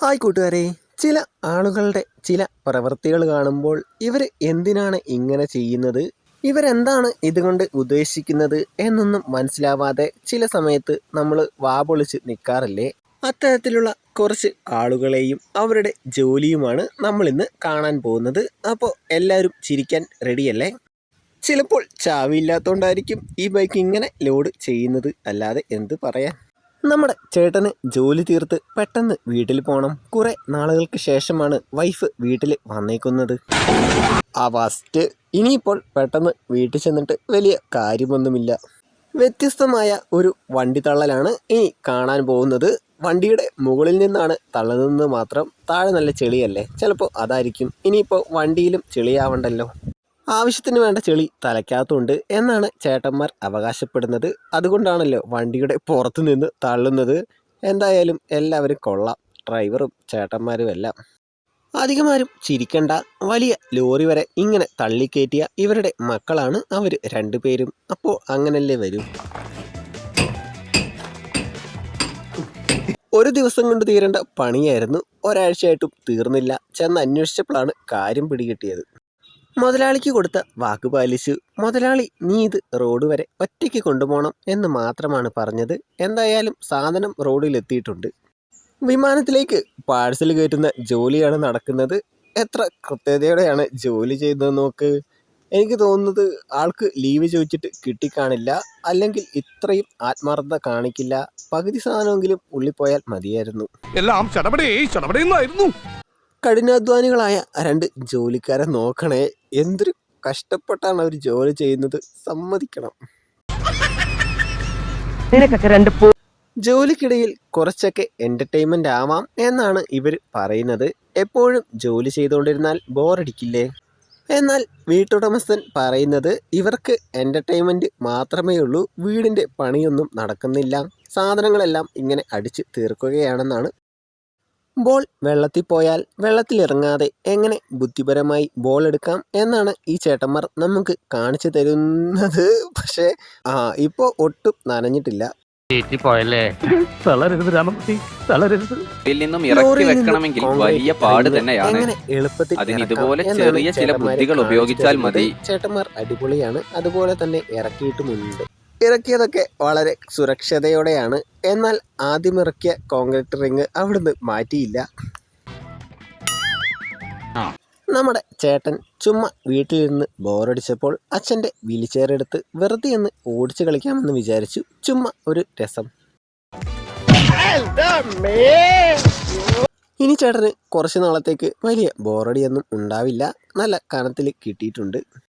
Hi കൂട്ടുകാരെ, ചില ആളുകളുടെ ചില പ്രവൃത്തികൾ കാണുമ്പോൾ ഇവർ എന്തിനാണ് ഇങ്ങനെ ചെയ്യുന്നത്, ഇവരെന്താണ് ഇതുകൊണ്ട് ഉദ്ദേശിക്കുന്നത് എന്നൊന്നും മനസ്സിലാവാതെ ചില സമയത്ത് നമ്മൾ വാപൊളിച്ച് നിൽക്കാറില്ലേ. അത്തരത്തിലുള്ള കുറച്ച് ആളുകളെയും അവരുടെ ജോലിയുമാണ് നമ്മളിന്ന് കാണാൻ പോകുന്നത്. അപ്പോൾ എല്ലാവരും ചിരിക്കാൻ റെഡിയല്ലേ? ചിലപ്പോൾ ചാവിയില്ലാത്തതുകൊണ്ടായിരിക്കും ഈ ബൈക്ക് ഇങ്ങനെ ലോഡ് ചെയ്യുന്നത്, അല്ലാതെ എന്ത് പറയാൻ. നമ്മുടെ ചേട്ടന് ജോലി തീർത്ത് പെട്ടെന്ന് വീട്ടിൽ പോകണം. കുറെ നാളുകൾക്ക് ശേഷമാണ് വൈഫ് വീട്ടിൽ വന്നേക്കുന്നത്. ആ ഫസ്റ്റ് ഇനിയിപ്പോൾ പെട്ടെന്ന് വീട്ടിൽ ചെന്നിട്ട് വലിയ കാര്യമൊന്നുമില്ല. വ്യത്യസ്തമായ ഒരു വണ്ടി തള്ളലാണ് ഇനി കാണാൻ പോകുന്നത്. വണ്ടിയുടെ മുകളിൽ നിന്നാണ് തള്ളുന്നത് മാത്രം. താഴെ നല്ല ചെളിയല്ലേ, ചിലപ്പോൾ അതായിരിക്കും. ഇനിയിപ്പോൾ വണ്ടിയിലും ചെളിയാവണ്ടല്ലോ. ആവശ്യത്തിന് വേണ്ട ചെളി തലയ്ക്കകത്തുണ്ട് എന്നാണ് ചേട്ടന്മാർ അവകാശപ്പെടുന്നത്. അതുകൊണ്ടാണല്ലോ വണ്ടിയുടെ പുറത്തു നിന്ന് തള്ളുന്നത്. എന്തായാലും എല്ലാവരും കൊള്ളാം, ഡ്രൈവറും ചേട്ടന്മാരും എല്ലാം. അധികമാരും ചിരിക്കണ്ട. വലിയ ലോറി വരെ ഇങ്ങനെ തള്ളിക്കയറ്റിയ ഇവരുടെ മക്കളാണ് അവർ രണ്ടുപേരും. അപ്പോൾ അങ്ങനല്ലേ വരും. ഒരു ദിവസം കൊണ്ട് തീരേണ്ട പണിയായിരുന്നു, ഒരാഴ്ചയായിട്ടും തീർന്നില്ല. ചെന്ന് അന്വേഷിച്ചപ്പോഴാണ് കാര്യം പിടികിട്ടിയത്. മുതലാളിക്ക് കൊടുത്ത വാക്ക് പാലിച്ചു. മുതലാളി നീ ഇത് റോഡ് വരെ ഒറ്റയ്ക്ക് കൊണ്ടുപോകണം എന്ന് മാത്രമാണ് പറഞ്ഞത്. എന്തായാലും സാധനം റോഡിലെത്തിയിട്ടുണ്ട്. വിമാനത്തിലേക്ക് പാഴ്സൽ കയറ്റുന്ന ജോലിയാണ് നടക്കുന്നത്. എത്ര കൃത്യതയോടെയാണ് ജോലി ചെയ്തത് നോക്ക്. എനിക്ക് തോന്നുന്നത് ആൾക്ക് ലീവ് ചോദിച്ചിട്ട് കിട്ടിക്കാണില്ല, അല്ലെങ്കിൽ ഇത്രയും ആത്മാർത്ഥത കാണിക്കില്ല. പകുതി സാധനമെങ്കിലും ഉള്ളിപ്പോയാൽ മതിയായിരുന്നു. എല്ലാം കഠിനാധ്വാനികളായ രണ്ട് ജോലിക്കാരെ നോക്കണേ. എന്തൊരു കഷ്ടപ്പെട്ടാണ് അവർ ജോലി ചെയ്യുന്നത്, സമ്മതിക്കണം. ജോലിക്കിടയിൽ കുറച്ചൊക്കെ എന്റർടൈൻമെന്റ് ആവാം എന്നാണ് ഇവർ പറയുന്നത്. എപ്പോഴും ജോലി ചെയ്തുകൊണ്ടിരുന്നാൽ ബോറടിക്കില്ലേ? എന്നാൽ വീട്ടുടമസ്ഥൻ പറയുന്നത് ഇവർക്ക് എന്റർടൈൻമെന്റ് മാത്രമേ ഉള്ളൂ, വീടിന്റെ പണിയൊന്നും നടക്കുന്നില്ല, സാധനങ്ങളെല്ലാം ഇങ്ങനെ അടിച്ച് തീർക്കുകയാണെന്നാണ്. ബോൾ വെള്ളത്തിൽ പോയാൽ വെള്ളത്തിലിറങ്ങാതെ എങ്ങനെ ബുദ്ധിപരമായി ബോൾ എടുക്കാം എന്നാണ് ഈ ചേട്ടന്മാർ നമുക്ക് കാണിച്ചു തരുന്നത്. പക്ഷേ ഇപ്പോൾ ഒട്ടും നനഞ്ഞിട്ടില്ല. എങ്ങനെ എളുപ്പത്തിൽ ചില ബുദ്ധികൾ ഉപയോഗിച്ചാൽ മതി. ചേട്ടന്മാർ അടിപൊളിയാണ്, അതുപോലെ തന്നെ ഇറക്കിയിട്ടുമുണ്ട്. ഇറക്കിയതൊക്കെ വളരെ സുരക്ഷതയോടെയാണ്. എന്നാൽ ആദ്യം ഇറക്കിയ കോൺക്രീറ്റ് റിങ് അവിടുന്ന് മാറ്റിയില്ല. നമ്മുടെ ചേട്ടൻ ചുമ്മാ വീട്ടിലിരുന്ന് ബോറടിച്ചപ്പോൾ അച്ഛൻ്റെ വീൽചെയർ എടുത്ത് വെറുതെ ഒന്ന് ഓടിച്ചു കളിക്കാമെന്ന് വിചാരിച്ചു. ചുമ്മാ ഒരു രസം. ഇനി ചേട്ടന് കുറച്ച് നാളത്തേക്ക് വലിയ ബോറടിയൊന്നും ഉണ്ടാവില്ല. നല്ല കനത്തിൽ കിട്ടിയിട്ടുണ്ട്.